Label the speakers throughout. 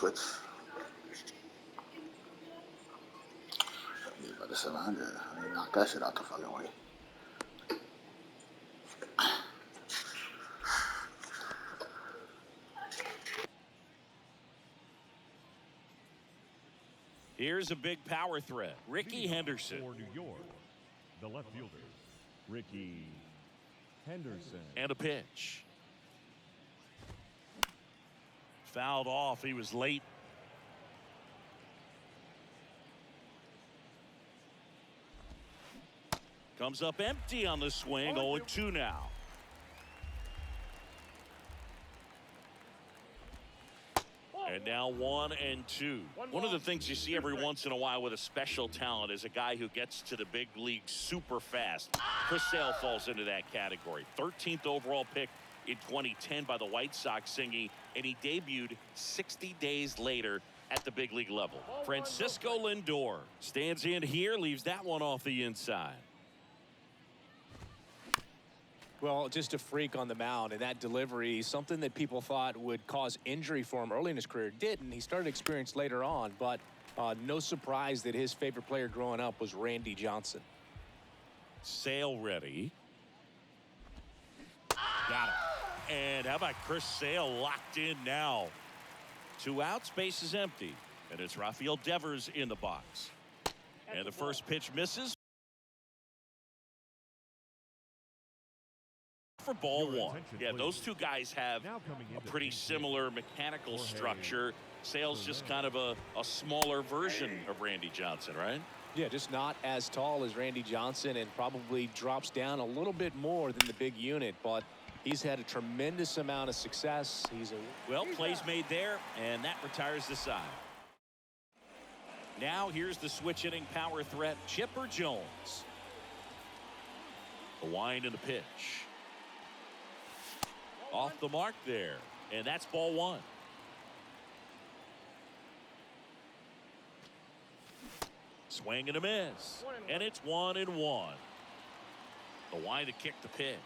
Speaker 1: switch. Need about the 700. I need to knock that shit out the fucking way.
Speaker 2: Here's a big power threat. Ricky Henderson.
Speaker 3: For New York, the left fielder, Ricky Henderson.
Speaker 2: And a pitch. Fouled off. He was late. Comes up empty on the swing. 0-2 now. And now 1-2. One of the things you see every once in a while with a special talent is a guy who gets to the big league super fast. Chris Sale falls into that category. 13th overall pick in 2010 by the White Sox singing, and he debuted 60 days later at the big league level. Francisco Lindor stands in here, leaves that one off the inside.
Speaker 4: Well, just a freak on the mound, and that delivery, something that people thought would cause injury for him early in his career, didn't. He started to experience later on, but no surprise that his favorite player growing up was Randy Johnson.
Speaker 2: Sale ready. Got it. And how about Chris Sale locked in now? 2 outs, base is empty, and it's Rafael Devers in the box. And the first pitch misses. For ball 1. Yeah, those two guys have a pretty similar mechanical structure. Sale's just kind of a smaller version of Randy Johnson, right?
Speaker 4: Yeah, just not as tall as Randy Johnson and probably drops down a little bit more than the big unit, but he's had a tremendous amount of success.
Speaker 2: Well, plays made there, and that retires the side. Now here's the switch hitting power threat, Chipper Jones. The wind and the pitch. Off the mark there, and that's ball 1. Swing and a miss, and it's 1-1. The wind to kick the pitch.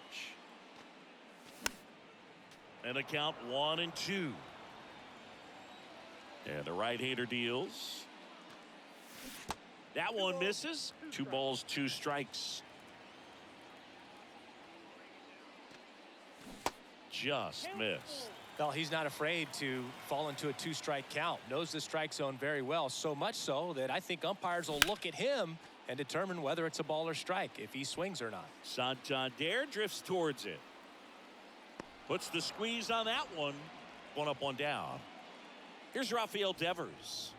Speaker 2: And a count 1-2. And the right-hander deals. That one misses. 2 balls, 2 strikes. Just missed.
Speaker 4: Well, he's not afraid to fall into a 2-strike count. Knows the strike zone very well, so much so that I think umpires will look at him and determine whether it's a ball or strike, if he swings or not.
Speaker 2: Santander drifts towards it. Puts the squeeze on that one. 1 up, 1 down. Here's Rafael Devers.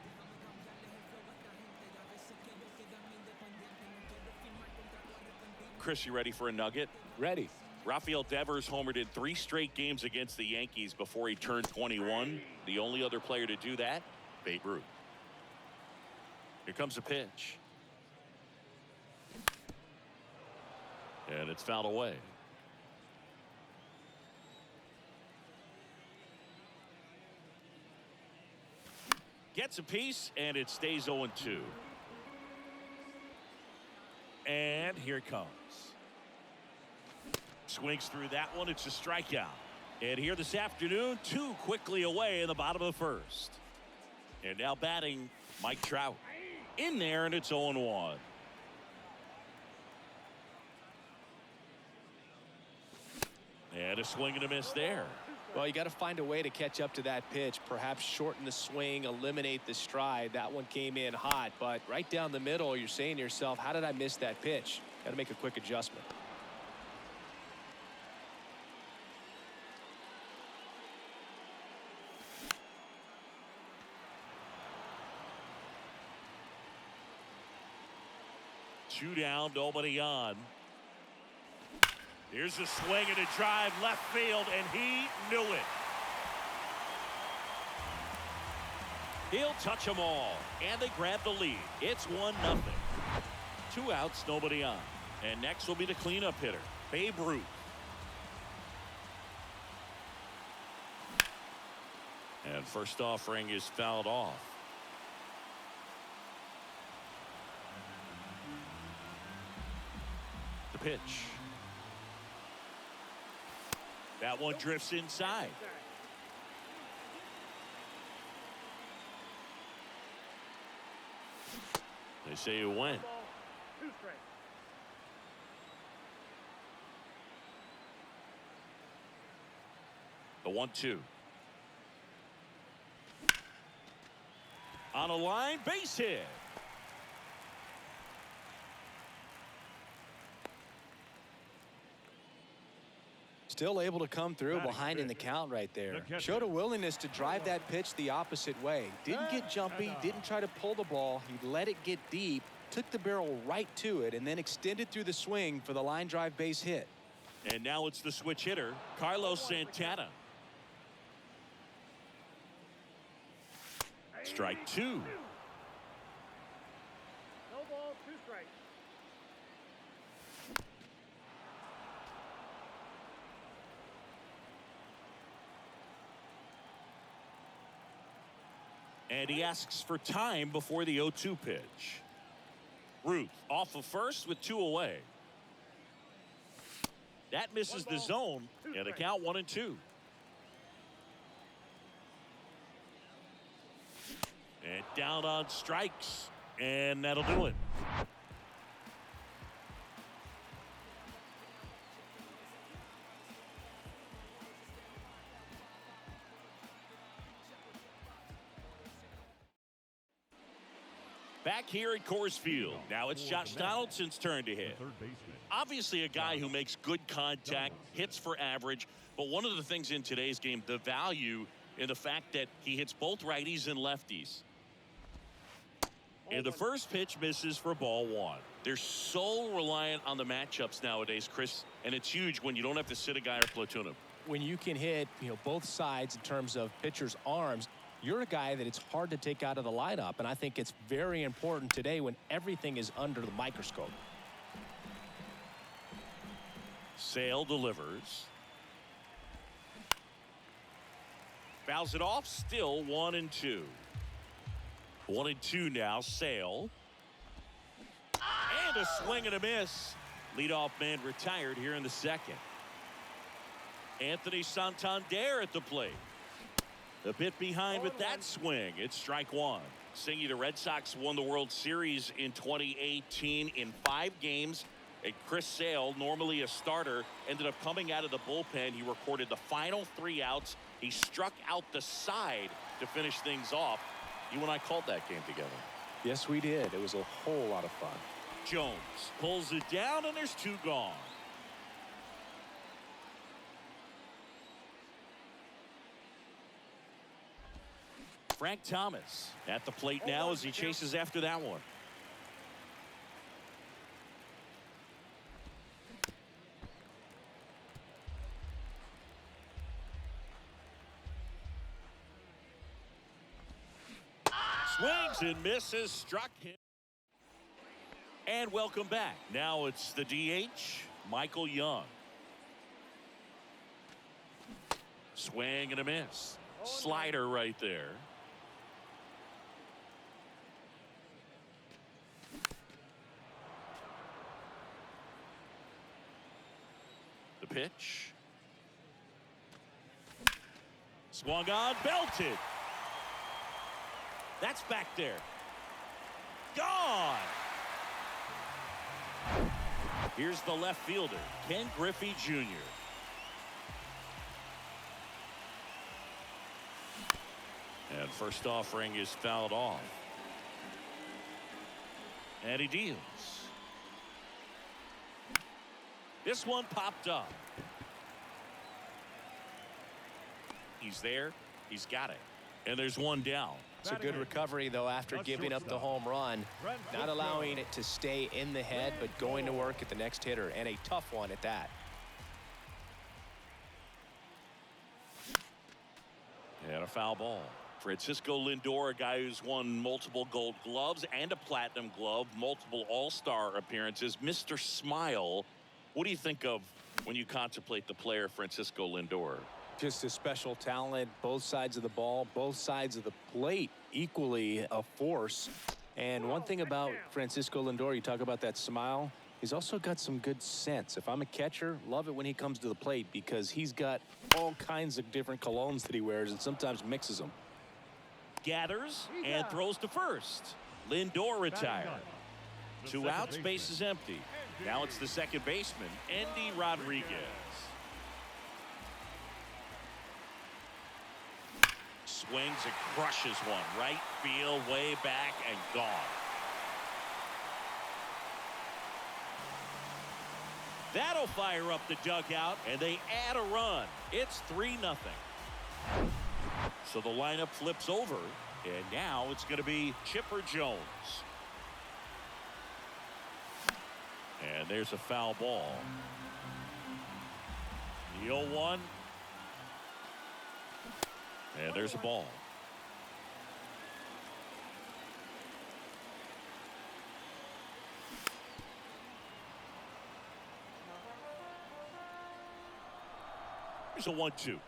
Speaker 2: Chris, you ready for a nugget?
Speaker 4: Ready.
Speaker 2: Rafael Devers homered in 3 straight games against the Yankees before he turned 21. The only other player to do that, Babe Ruth. Here comes a pitch. And it's fouled away. Gets a piece, and it stays 0-2. And here it comes. Swings through that one. It's a strikeout. And here this afternoon, 2 quickly away in the bottom of the first. And now batting, Mike Trout. In there, and it's 0-1. And a swing and a miss there.
Speaker 4: Well, you got to find a way to catch up to that pitch. Perhaps shorten the swing, eliminate the stride. That one came in hot, but right down the middle, you're saying to yourself, how did I miss that pitch? Got to make a quick adjustment.
Speaker 2: Two down, nobody on. Here's a swing and a drive left field, and he knew it. He'll touch them all, and they grab the lead. It's 1-0. 2 outs, nobody on. And next will be the cleanup hitter, Babe Ruth. And first offering is fouled off. The pitch. That one drifts inside. They say you win. The 1-2. On a line, base hit.
Speaker 4: Still able to come through behind in the count right there. Showed a willingness to drive that pitch the opposite way. Didn't get jumpy, didn't try to pull the ball. He let it get deep, took the barrel right to it, and then extended through the swing for the line drive base hit.
Speaker 2: And now it's the switch hitter, Carlos Santana. Strike 2.
Speaker 5: No ball, 2 strikes.
Speaker 2: And he asks for time before the 0-2 pitch. Ruth off of first with 2 away. That misses the zone, and a count 1-2. And down on strikes, and that'll do it. Back here at Coors Field. Now it's Josh Donaldson's turn to hit. Obviously a guy who makes good contact, hits for average, but one of the things in today's game, the value in the fact that he hits both righties and lefties. And the first pitch misses for ball 1. They're so reliant on the matchups nowadays, Chris, and it's huge when you don't have to sit a guy or platoon him.
Speaker 4: When you can hit, both sides in terms of pitchers' arms, you're a guy that it's hard to take out of the lineup, and I think it's very important today when everything is under the microscope.
Speaker 2: Sale delivers. Fouls it off, still 1-2. 1-2 now, Sale. And a swing and a miss. Leadoff man retired here in the second. Anthony Santander at the plate. A bit behind with that swing. It's strike 1. Singy, the Red Sox won the World Series in 2018 in 5 games. And Chris Sale, normally a starter, ended up coming out of the bullpen. He recorded the final 3 outs. He struck out the side to finish things off. You and I called that game together.
Speaker 4: Yes, we did. It was a whole lot of fun.
Speaker 2: Jones pulls it down, and there's 2 gone. Frank Thomas at the plate now as he chases after that one. Swings and misses, struck him. And welcome back. Now it's the DH, Michael Young. Swing and a miss. Slider right there. The pitch. Swung on, belted. That's back there. Gone. Here's the left fielder, Ken Griffey Jr. And first offering is fouled off. And he deals. This one popped up. He's there. He's got it. And there's one down.
Speaker 4: It's a good recovery, though, after giving up the home run. Not allowing it to stay in the head, but going to work at the next hitter, and a tough one at that.
Speaker 2: And a foul ball. Francisco Lindor, a guy who's won multiple Gold Gloves and a Platinum Glove, multiple All-Star appearances. Mr. Smile, what do you think of when you contemplate the player Francisco Lindor?
Speaker 4: Just a special talent, both sides of the ball, both sides of the plate, equally a force. And one thing about Francisco Lindor, you talk about that smile, he's also got some good sense. If I'm a catcher, love it when he comes to the plate because he's got all kinds of different colognes that he wears and sometimes mixes them.
Speaker 2: Gathers and throws to first. Lindor retired.
Speaker 3: the
Speaker 2: Two
Speaker 3: second
Speaker 2: outs,
Speaker 3: baseman.
Speaker 2: base is empty. Now it's the second baseman, Andy Rodriguez. Swings and crushes one. Right field, way back, and gone. That'll fire up the dugout, and they add a run. It's 3-0. So the lineup flips over, and now it's going to be Chipper Jones. And there's a foul ball. The 0-1. And there's a ball. Here's a 1-2.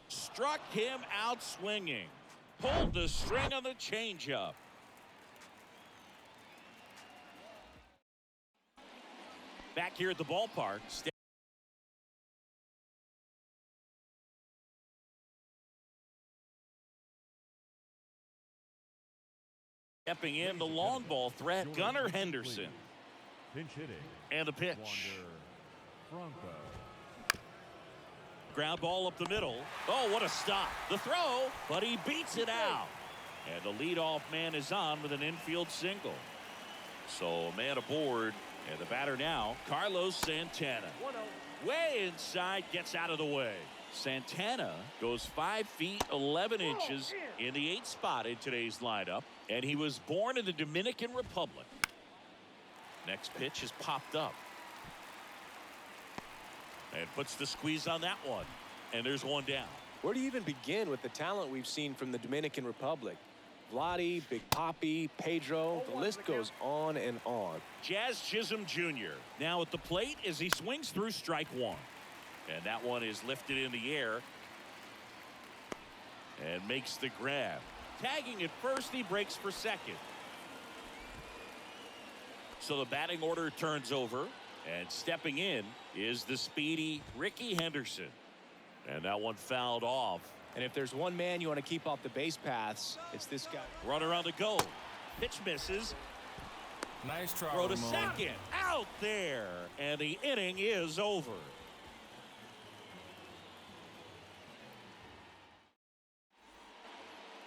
Speaker 2: Struck him out swinging. Pulled the string on the changeup. Back here at the ballpark. Stepping in, the long ball threat, Gunnar Henderson.
Speaker 3: Pinch hitting.
Speaker 2: And the pitch.
Speaker 3: Wander Franco.
Speaker 2: Ground ball up the middle. Oh, what a stop. The throw, but he beats it out. And the leadoff man is on with an infield single. So a man aboard. And the batter now, Carlos Santana. Way inside, gets out of the way. Santana goes 5 feet 11 inches in the 8th spot in today's lineup. And he was born in the Dominican Republic. Next pitch is popped up. And puts the squeeze on that one. And there's one down.
Speaker 4: Where do you even begin with the talent we've seen from the Dominican Republic? Vladdy, Big Papi, Pedro, the list goes on and on.
Speaker 2: Jazz Chisholm Jr. now at the plate as he swings through strike one. And that one is lifted in the air. And makes the grab. Tagging at first, he breaks for second. So the batting order turns over. And stepping in is the speedy Ricky Henderson. And that one fouled off.
Speaker 4: And if there's one man you want to keep off the base paths, it's this guy.
Speaker 2: Runner on the go. Pitch misses.
Speaker 5: Nice try.
Speaker 2: Throw to second. Out there. And the inning is over.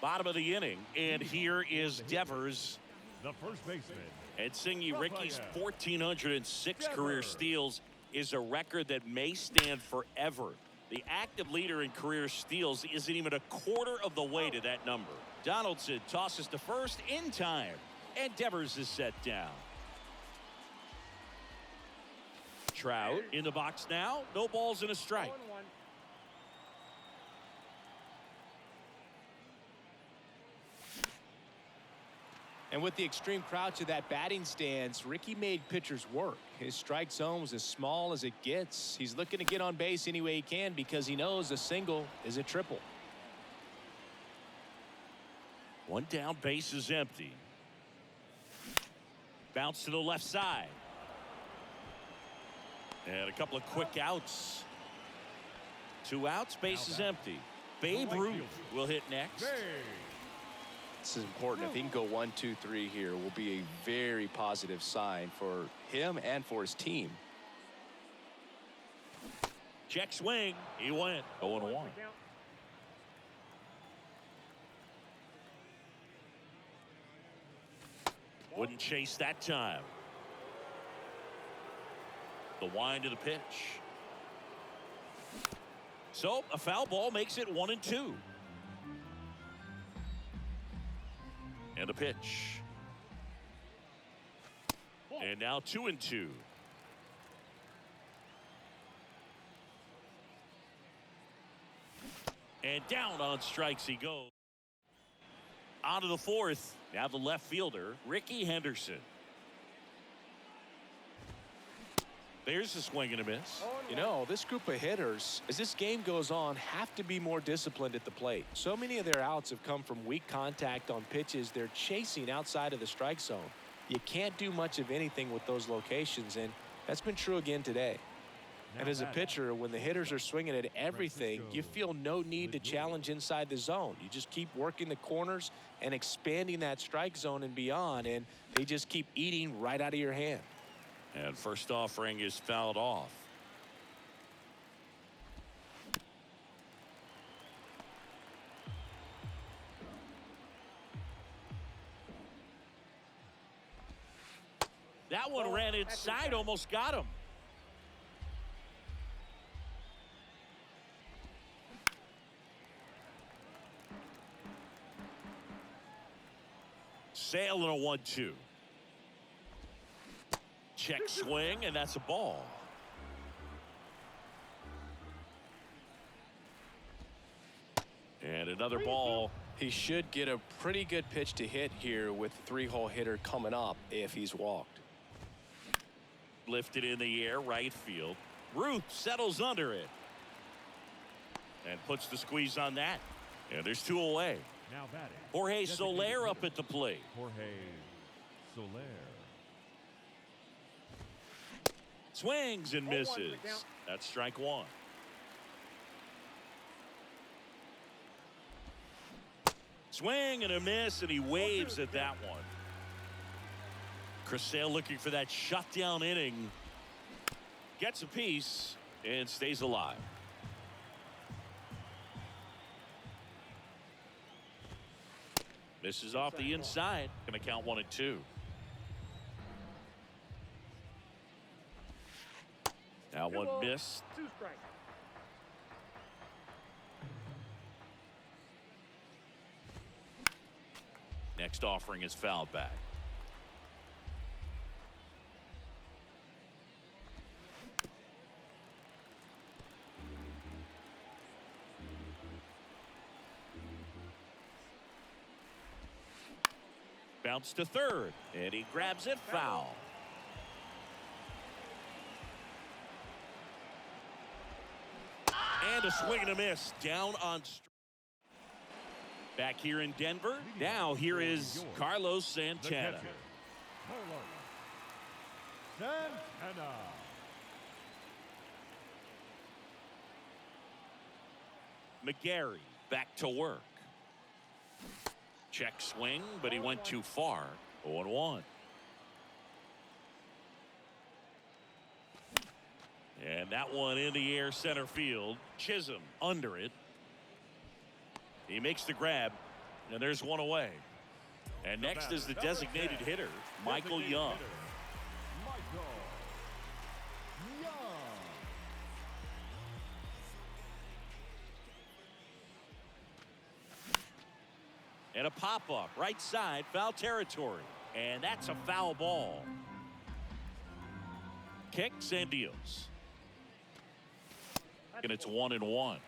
Speaker 2: Bottom of the inning. And here is Devers.
Speaker 3: The first baseman.
Speaker 2: And Singy, Ricky's 1,406 career steals is a record that may stand forever. The active leader in career steals isn't even a quarter of the way to that number. Donaldson tosses to first in time. And Devers is set down. Trout in the box now. No balls and a strike.
Speaker 4: And with the extreme crouch of that batting stance, Ricky made pitchers work. His strike zone was as small as it gets. He's looking to get on base any way he can because he knows a single is a triple.
Speaker 2: One down, base is empty. Bounce to the left side. And a couple of quick outs. 2 outs, base is empty. Babe Ruth will hit next.
Speaker 4: This is important. If he can go 1, 2, 3 here, will be a very positive sign for him and for his team.
Speaker 2: Check swing. He went 0-1. Wouldn't chase that time. The wind of the pitch. So a foul ball makes it 1-2. And a pitch. And now 2-2. And down on strikes he goes. On to the 4th. Now the left fielder, Ricky Henderson. There's a swing and a miss.
Speaker 4: You know, this group of hitters, as this game goes on, have to be more disciplined at the plate. So many of their outs have come from weak contact on pitches they're chasing outside of the strike zone. you can't do much of anything with those locations, and that's been true again today. And as a pitcher, when the hitters are swinging at everything, you feel no need to challenge inside the zone. You just keep working the corners and expanding that strike zone and beyond, and they just keep eating right out of your hand.
Speaker 2: And first offering is fouled off. That one ran inside, almost got him. Sale and a 1-2. Check swing, and that's a ball. And another ball.
Speaker 6: He should get a pretty good pitch to hit here with the 3-hole hitter coming up if he's walked.
Speaker 2: Lifted in the air, right field. Ruth settles under it. And puts the squeeze on that. And there's 2 away.
Speaker 3: Now batting.
Speaker 2: Jorge Soler up at the plate.
Speaker 3: Jorge Soler.
Speaker 2: Swings and misses. That's strike 1. Swing and a miss, and he waves at that one. Chris Sale looking for that shutdown inning. Gets a piece and stays alive. Misses off the inside. Going to count 1-2. Now one missed.
Speaker 7: 2 strikes.
Speaker 2: Next offering is fouled back. Bounce to third, and he grabs it foul. And a swing and a miss down on. Back here in Denver. Now here is Carlos Santana.
Speaker 3: Santana.
Speaker 2: McGarry back to work. Check swing, but he went too far. 0-1. And that one in the air center field. Chisholm under it. He makes the grab, and there's 1 away. And next is the designated hitter, Michael Young.
Speaker 3: Michael Young.
Speaker 2: And a pop-up, right side, foul territory. And that's a foul ball. Kicks and deals. And it's 1-1.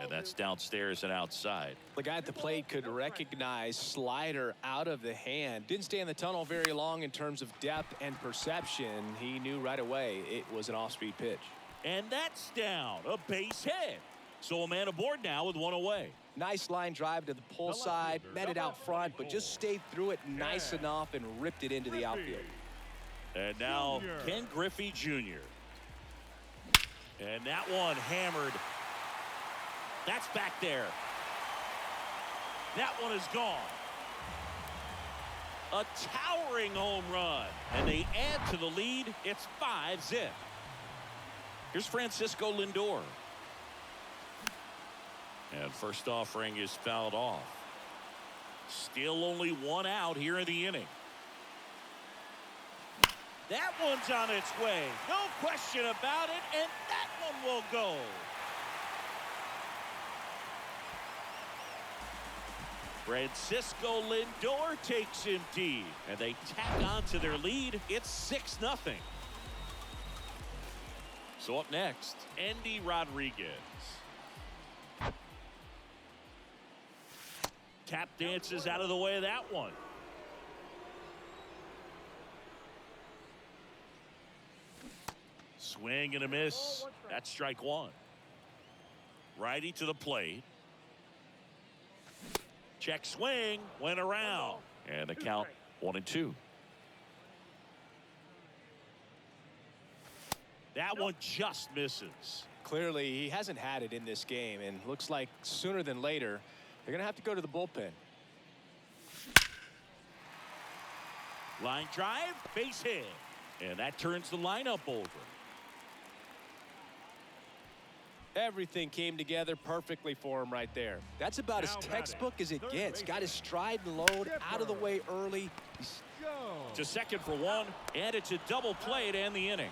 Speaker 2: And that's downstairs and outside.
Speaker 4: The guy at the plate could recognize slider out of the hand. Didn't stay in the tunnel very long in terms of depth and perception. He knew right away it was an off-speed pitch.
Speaker 2: And that's down. A base hit. So a man aboard now with 1 away.
Speaker 4: Nice line drive to the pull side. Met it out front, but just stayed through it nice enough and ripped it into the outfield.
Speaker 2: And now Ken Griffey Jr. And that one hammered. That's back there. That one is gone. A towering home run. And they add to the lead. It's 5-zip. Here's Francisco Lindor. And first offering is fouled off. Still only 1 out here in the inning. That one's on its way. No question about it. And that one will go. Francisco Lindor takes him deep. And they tack on to their lead. It's 6-0. So up next, Andy Rodriguez. Tap dances out of the way of that one. Swing and a miss. That's strike 1. Righty to the plate. Check swing, went around, and the count 1-2. That one just misses.
Speaker 4: Clearly, he hasn't had it in this game, and looks like sooner than later, they're going to have to go to the bullpen.
Speaker 2: Line drive, base hit, and that turns the lineup over.
Speaker 4: Everything came together perfectly for him right there. That's about as textbook as it gets. Got his stride and load out of the way early.
Speaker 2: To second for one, and it's a double play to end the inning.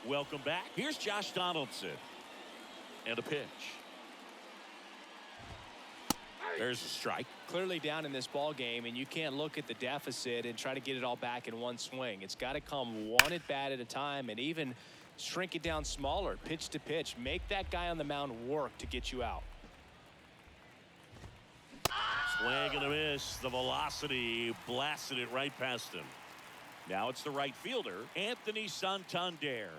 Speaker 2: Welcome back. Here's Josh Donaldson. And a pitch. There's a strike.
Speaker 4: Clearly down in this ball game, and you can't look at the deficit and try to get it all back in one swing. It's got to come one at bat at a time, and even shrink it down smaller, pitch to pitch. Make that guy on the mound work to get you out.
Speaker 2: Swing and a miss. The velocity blasted it right past him. Now it's the right fielder, Anthony Santander.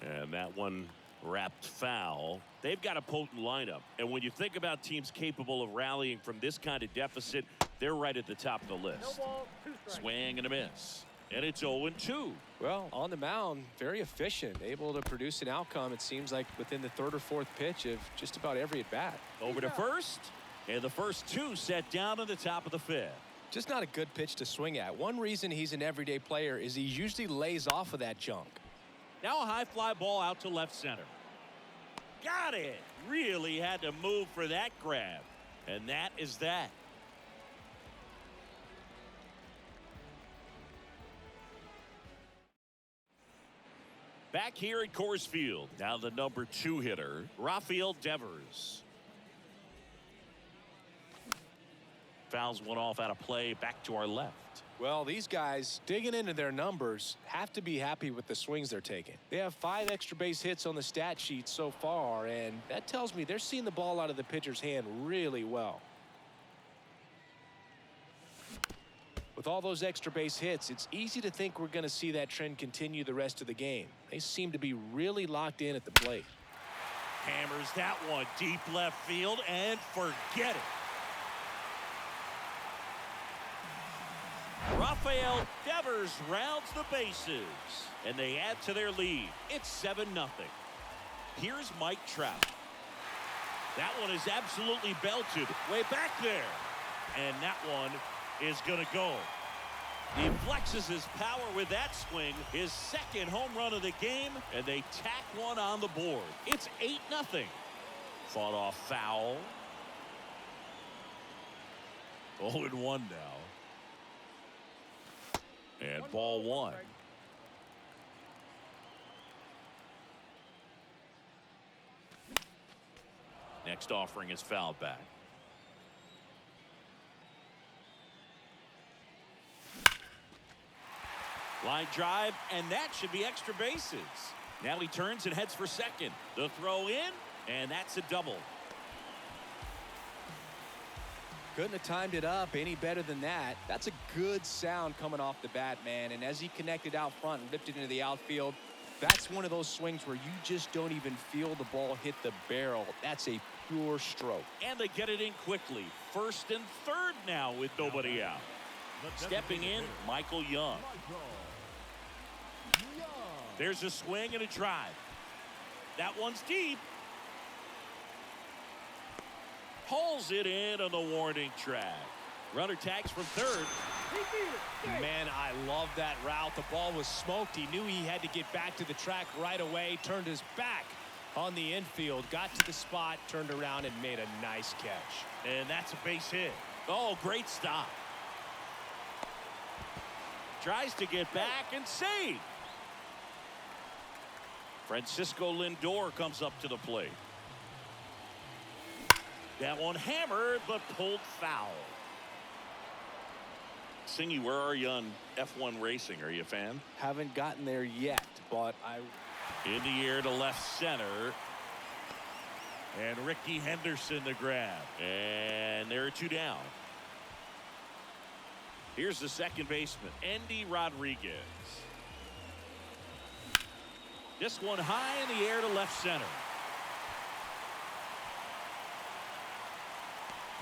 Speaker 2: And that one wrapped foul. They've got a potent lineup, and when you think about teams capable of rallying from this kind of deficit, they're right at the top of the list. Swing and a miss, and it's 0-2.
Speaker 4: Well, on the mound, very efficient, able to produce an outcome, it seems like, within the third or fourth pitch of just about every at bat.
Speaker 2: Over to first, and the first two set down on the top of the fifth.
Speaker 4: Just not a good pitch to swing at. One reason he's an everyday player is he usually lays off of that junk.
Speaker 2: Now a high fly ball out to left center. Got it. Really had to move for that grab. And that is that. Back here at Coors Field. Now the number 2 hitter, Rafael Devers. Fouls one off out of play back to our left.
Speaker 4: Well, these guys digging into their numbers have to be happy with the swings they're taking. They have 5 extra base hits on the stat sheet so far, and that tells me they're seeing the ball out of the pitcher's hand really well. With all those extra base hits, it's easy to think we're going to see that trend continue the rest of the game. They seem to be really locked in at the plate.
Speaker 2: Hammers that one deep left field and forget it. Rafael Devers rounds the bases, and they add to their lead. It's 7-0. Here's Mike Trout. That one is absolutely belted way back there, and that one is going to go. He flexes his power with that swing, his second home run of the game, and they tack one on the board. It's 8-0. Fought off foul. 0-1 now. And ball one. Next offering is fouled back. Line drive, and that should be extra bases. Now he turns and heads for second. The throw in, and that's a double.
Speaker 4: Couldn't have timed it up any better than that. That's a good sound coming off the bat, man. And as he connected out front and ripped it into the outfield, that's one of those swings where you just don't even feel the ball hit the barrel. That's a pure stroke.
Speaker 2: And they get it in quickly. First and third now with nobody out. Stepping in, Michael Young. There's a swing and a drive. That one's deep. Pulls it in on the warning track. Runner tags from third.
Speaker 4: Man, I love that route. The ball was smoked. He knew he had to get back to the track right away. Turned his back on the infield. Got to the spot, turned around, and made a nice catch.
Speaker 2: And that's a base hit. Oh, great stop. Tries to get back and save. Francisco Lindor comes up to the plate. That one hammered, but pulled foul. Singy, where are you on F1 racing? Are you a fan?
Speaker 4: Haven't gotten there yet, but I...
Speaker 2: In the air to left center. And Ricky Henderson the grab. And there are 2 down. Here's the second baseman, Andy Rodriguez. This one high in the air to left center.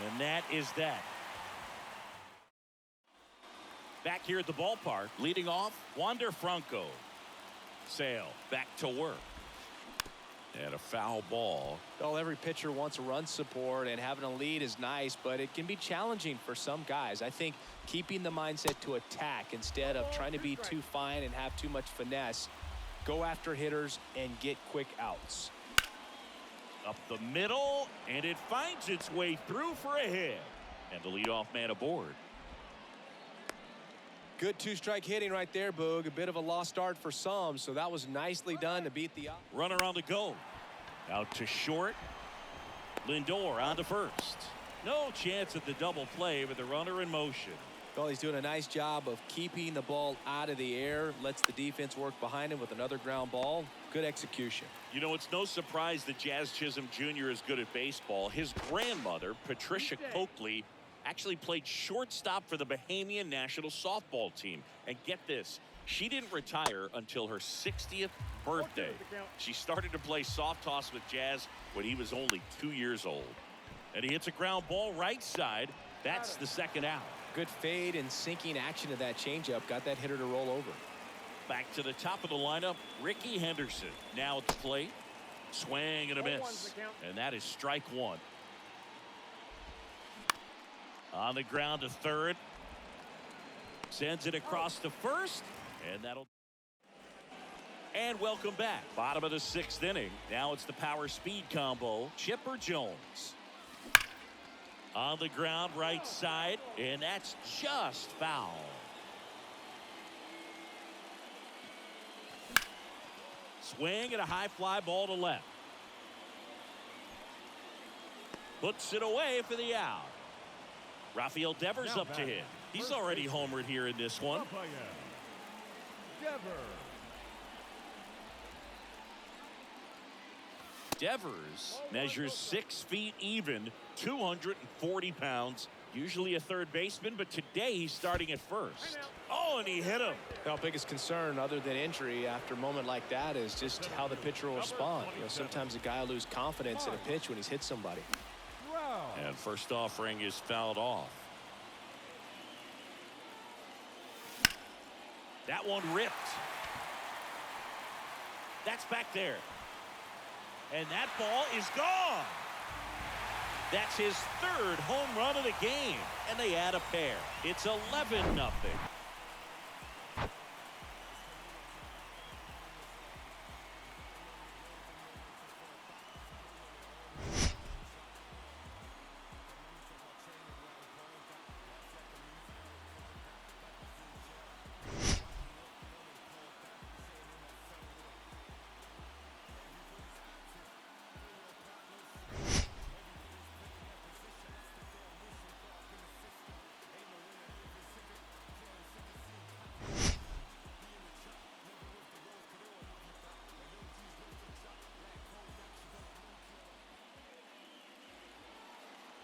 Speaker 2: And that is that. Back here at the ballpark, leading off, Wander Franco. Sale back to work. And a foul ball.
Speaker 6: Well, every pitcher wants run support, and having a lead is nice, but it can be challenging for some guys. I think keeping the mindset to attack instead of trying to be too fine and have too much finesse. Go after hitters and get quick outs.
Speaker 2: Up the middle, and it finds its way through for a hit. And the leadoff man aboard.
Speaker 6: Good two-strike hitting right there, Boog. A bit of a lost start for some, so that was nicely done to beat the...
Speaker 2: Runner on the go. Out to short. Lindor on to first. No chance at the double play with the runner in motion.
Speaker 6: Well, he's doing a nice job of keeping the ball out of the air. Lets the defense work behind him with another ground ball. Good execution.
Speaker 2: You know, it's no surprise that Jazz Chisholm Jr. is good at baseball. His grandmother, Patricia Coakley, actually played shortstop for the Bahamian national softball team. And get this, she didn't retire until her 60th birthday. She started to play soft toss with Jazz when he was only 2 years old. And he hits a ground ball right side. That's the second out.
Speaker 6: Good fade and sinking action of that changeup. Got that hitter to roll over.
Speaker 2: Back to the top of the lineup, Ricky Henderson. Now at the plate. Swing and a miss. And that is strike one. On the ground to third. Sends it across to first. And that'll... And welcome back. Bottom of the sixth inning. Now it's the power speed combo. Chipper Jones. On the ground right side. And that's just foul. Swing and a high fly ball to left. Puts it away for the out. Rafael Devers
Speaker 3: Now
Speaker 2: up to hit. He's
Speaker 3: first
Speaker 2: already
Speaker 3: baseman.
Speaker 2: homered here in this one.
Speaker 3: Umpire, Devers.
Speaker 2: Devers measures 6 feet even, 240 pounds. Usually a third baseman, but today he's starting at first. Oh, and he hit him.
Speaker 6: Our biggest concern, other than injury, after a moment like that, is just how the pitcher will respond. You know, sometimes a guy will lose confidence in a pitch when he's hit somebody.
Speaker 2: And first offering is fouled off. That one ripped. That's back there. And that ball is gone. That's his third home run of the game. And they add a pair. It's 11-0.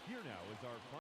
Speaker 3: Here now is our